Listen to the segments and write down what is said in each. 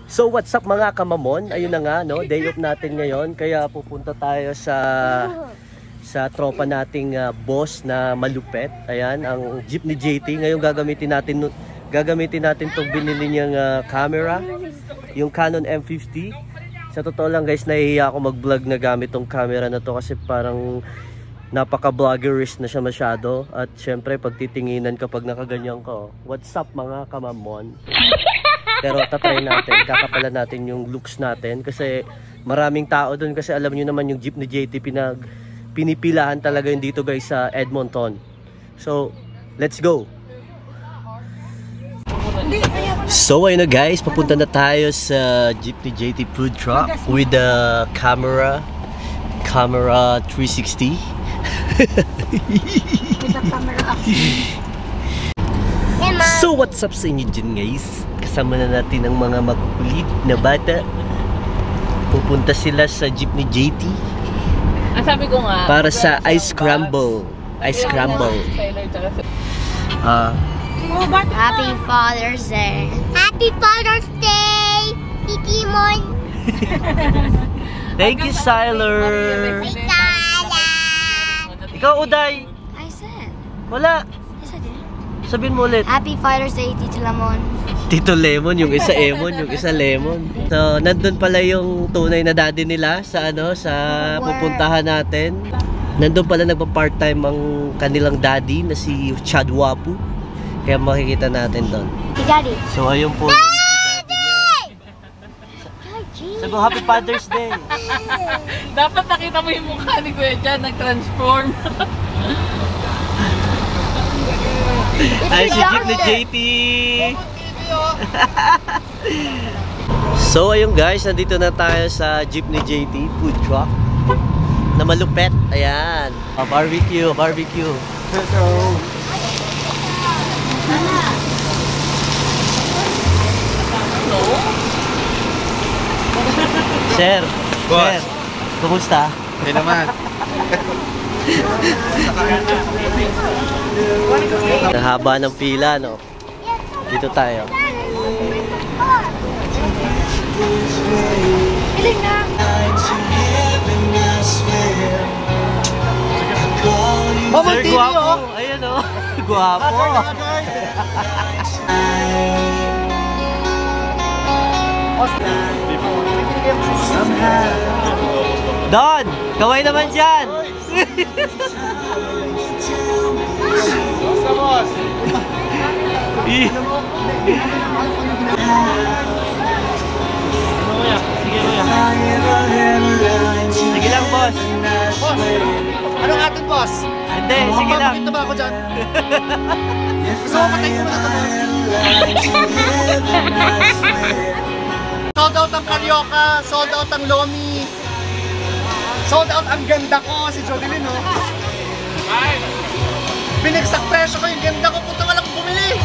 So what's up mga kamamon? Ayun na nga, no? Day off natin ngayon. Kaya pupunta tayo sa tropa nating boss na malupet. Ayan, ang jeep ni JT. Ngayon gagamitin natin itong binili niyang camera. Yung Canon M50. Sa totoo lang guys, nahihiya ako mag-vlog na gamit tong camera na to. Kasi parang napaka-vloggerish na siya masyado. At syempre, pagtitinginan kapag nakaganyan ko. What's up mga kamamon? Pero tatry natin, kakapala natin yung looks natin kasi maraming tao doon kasi alam niyo naman yung jeep ni JT pinipilahan talaga yun dito guys sa Edmonton. So, let's go! So ayun na guys, papunta na tayo sa jeep ni JT food truck with the camera 360. So what's up sa inyo dyan guys? Kasama na natin ang mga makukulit na bata. Pupunta sila sa jeep ni JT. Sabi ko nga para sa ice scramble. Ice scramble. Happy Father's Day. Happy Father's Day, Titi Moy. Thank you, Siler. Ikaw, Uday. I said. Wala. Yes, I did. Sabihin mo ulit. Happy Father's Day, Tito Lamon. Tito Lemon, yung isa Emon, yung isa Lemon. So, nandun pala yung tunay na daddy nila sa pupuntahan natin. Nandun pala nagpa-part-time ang kanilang daddy na si Chad Wapu. Kaya makikita natin doon. Si Daddy. So, ayun po. Daddy! Sabi, Happy Father's Day. dapat nakita mo yung mukha ni Kuya Jan, nag-transform. Ay, si jeep ni JT. So ayun guys, nandito na tayo sa jeep ni JT food truck na malupet. Ayan, barbecue. Sir, boss. Sir, kumusta? Okay naman. Ang haba ng pila, no? Dito tayo. Piling na. Sir, guwapo. Ayan, o. Guwapo. Don, kaway naman dyan. Basta boss. Sige lang, boss. Boss, anong atin boss? Hindi, sige lang. Bakit ba ako dyan? Gusto mo patayin mo na ito boss? Sold out ang Carioca, sold out ang Lomi, sold out ang ganda ko, si Jodeline, no? Binagsak presyo ko yung ganda ko, puta walang bumili!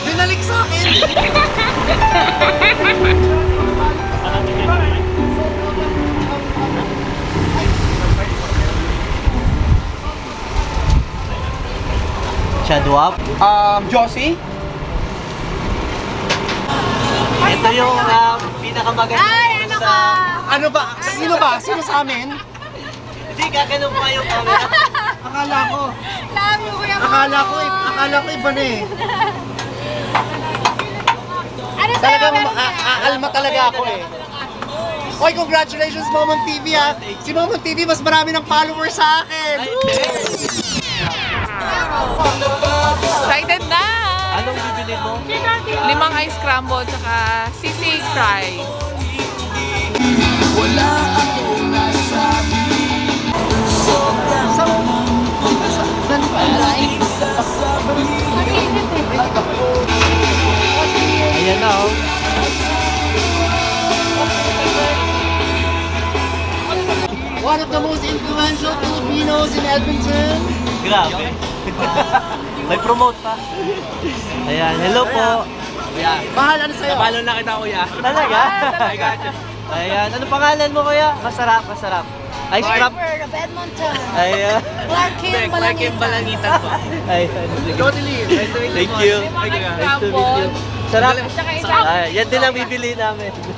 Binalik sa akin! Chadwap. Josie? Ito yung pinakamaganda. Ay, ano ka? Ano ba? Sino ba? Sino sa amin? Hindi, gaganon pa yung camera. Akala ko. Love you, Kuya Mo. Akala ko iba na eh. Ano sa'yo? Talagang aalma talaga ako eh. Oy, congratulations Momon TV ha. Si Momon TV mas marami ng followers sa akin. Excited na! Anong bibili mo? 5 ice scramble tsaka sisig fry. Wala akong nasabi. Ayan na oh. One of the most influential Filipinos in Edmonton. Grabe. May promote pa. Ayan, hello po. Mahal ano sa'yo? Napalo na kita, kuya. Talaga? I got you. Ayan, ano pangalan mo kuya? Masarap. Ice crab. of Edmonton. Ayan. Clark Kim Balangitan po. Ayan. Jodeline. Thank you. Nice to meet you. Sarap. Tsaka isa. Yan din ang bibili namin. 5.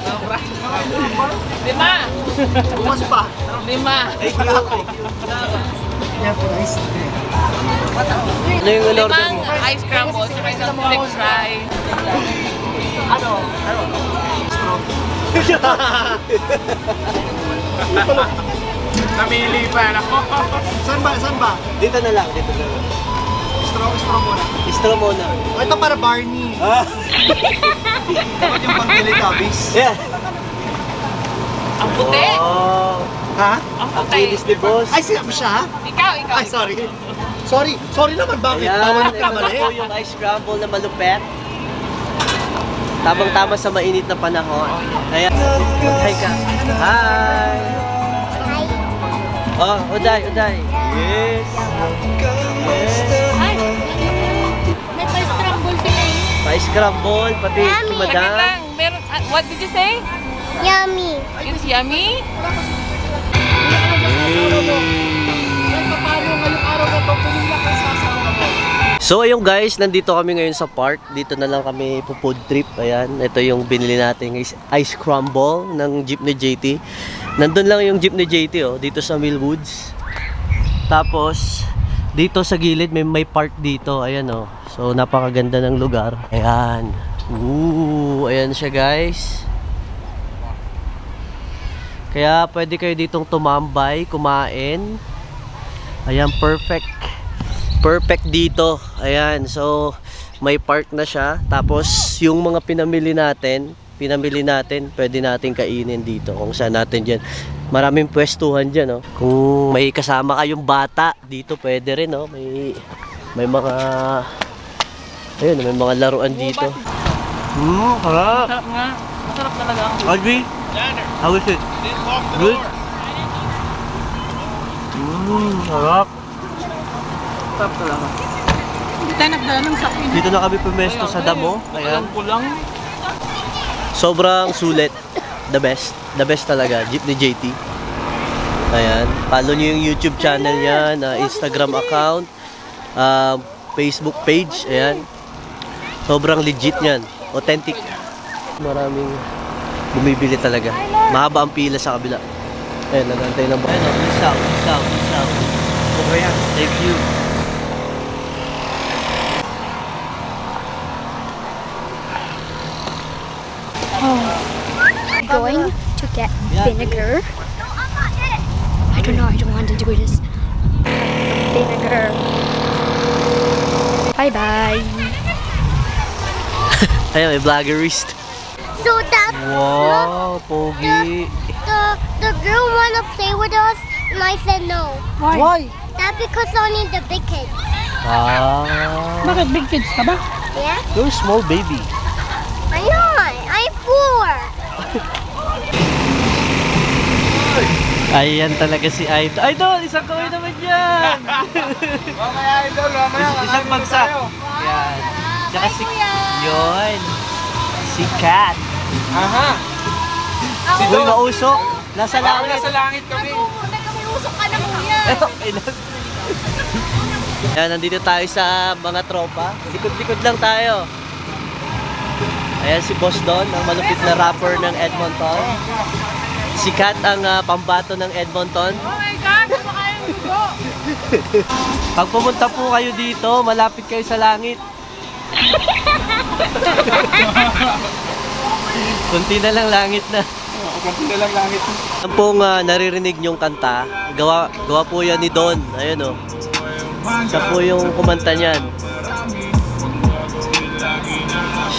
Bumas pa. 5. Yan po, guys. Ano yung in-order mo? 5 ice crumble, tsaka isang flex fry. Namili pa ako. Saan ba? Saan ba? Dito na lang, dito na lang. Straw muna. Istro muna. Oh, ito para Barney. Dapat yung pang Teletubbies. Yeah. Ang puti. Oh. Ha? Ang Ang puti. kinis ni boss. Ay, siya siya? Ikaw. Ay, sorry. Sorry naman, bakit? Ayan, Tama ito na na po yung ice crumble na malupet. Tamang-tama sa mainit na panahon. Kaya, mag-hi ka. Hi! Oh, Uday. Yes. Yes. Ay, may pa-scramble sila eh. Pa-ice crumble, pati si Yummy. madam. Saglit lang. Meron, what did you say? Yummy. It's yummy? So ayun guys, nandito kami ngayon sa park. Dito na lang kami po-food trip. Ayan, ito yung binili natin ice crumble ng jeep ni JT. Nandun lang yung jeep ni JT oh, dito sa Millwoods. Tapos dito sa gilid may park dito. Ayan oh. So napakaganda ng lugar. Ayan. Ayan siya guys. Kaya pwede kayo ditong tumambay, kumain. Ayan, perfect dito. Ayan, so may park na siya. Tapos yung mga pinamili natin, pwede natin kainin dito kung saan natin dyan. Maraming pwestuhan dyan, oh. Kung may kasama kayong bata, dito pwede rin, oh. May mga ayun, may mga laruan dito. Harap. Sarap nga. Masarap talaga. Audrey, how is it? Good? Harap. Sarap talaga. Hindi tayo nagdala ng sakin. Dito na kami pumesto sa damo. Ayan. Kulang. Sobrang sulit. The best talaga. Jeep ni JT. Ayan. Follow nyo yung YouTube channel niya, Instagram account, Facebook page. Ayan. Sobrang legit niyan. Authentic. Maraming bumibili talaga. Mahaba ang pila sa kabila. Ayan, nagantay ng bayan. Peace out. Thank you. Going to get vinegar. I don't know, I don't want to do this. Vinegar. Bye-bye. Ayan, may vloggerist. So that Wow, pogi. the girl wanna play with us and I said no. Why? That because only the big kids. Bakit big kids ka ba? Yeah? You're a small baby. I'm not. I'm 4. Ayan talaga si Idol. Idol, isang kaway naman yan. Mamaya idol, mamaya. Isang bagsak. Yan. Tsaka si... Yun. Si Kat. Aha. Uy, mausok. Nasa langit. Nasa langit kami. Nagkamiusok ka na kuya. Okay lang. Yan, nandito tayo sa mga tropa. Likod-likod lang tayo. Ayan si Boss Don, ang malupit na rapper ng Edmonton. Si Kat ang pambato ng Edmonton. Oh my God! Kumakain mo! Pag pumunta po kayo dito, malapit kayo sa langit. Kunti na lang langit na. Kunti na lang langit. Ang pong naririnig nyong kanta, gawa po yan ni Don. Ayun o. Siya po yung kumanta niyan.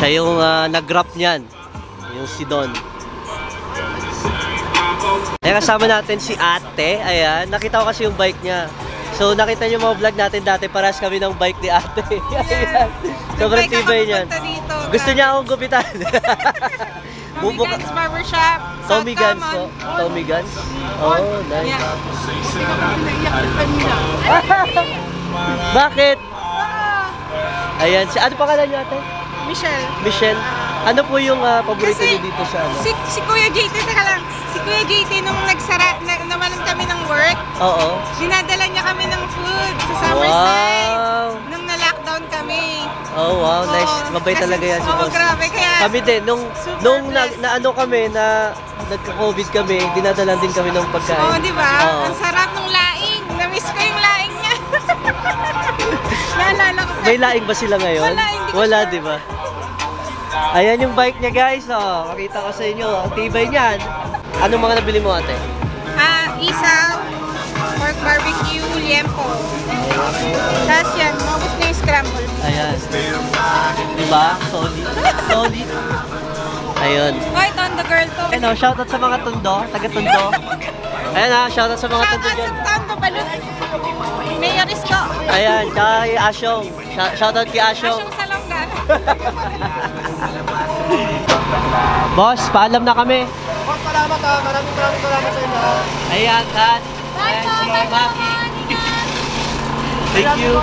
Siya yung nag-rap niyan. Yung si Don. Kaya kasama natin si ate. Ayan. Nakita ko kasi yung bike niya. So nakita niyo mga vlog natin dati. Paras kami ng bike ni ate. Ayan. Sobrang tibay niyan. Gusto niya akong gupitan. Tommy Guns Barbershop. Tommy Guns po. Tommy Guns. Oh, nice. Bakit? Ayan. Ano pangalan niyo ate? Michelle. Michelle. Ano po yung paborito niyo dito sa ano? Si Kuya JT, teka lang. Si Kuya JT nung nawalan kami ng work, Oo. dinadala niya kami ng food sa Summerside. Wow. Nung na-lockdown taon kami. Oh, wow, nice. Oo, Mabait kasi- talaga yan si oo, boss. grabe. Kaya, Kami din, nung Super na ano kami, na nagka-COVID kami, dinadalan din kami ng pagkain. oh, di ba? Oo. Ang sarap ng laing. Na-miss ko yung laing niya. Naalala ko pa. May laing ba sila ngayon? Wala, hindi ko Wala, sure. di ba? Ayan yung bike niya, guys. Oh, makita ko sa inyo. Ang tibay niyan. Anong mga nabili mo, ate? Isaw, pork barbecue, liempo. Tapos yan, mabot na yung scramble. Ayan. Diba? Solid. Solid. Ayun. Hoy, Tondo girl to. Ayun, oh, shoutout sa mga Tondo, taga-Tondo. Ayan ha, shoutout sa mga Tondo Shoutout dyan. sa Tondo, balot. Mayor Isko. Ayan, tsaka kay Asyong. Shoutout kay Asyong. Asyong Salonggan. Boss, paalam na kami. Boss, salamat ha. Maraming salamat sa inyo. Ayan, Kat. Ayan, si Maki. Thank you.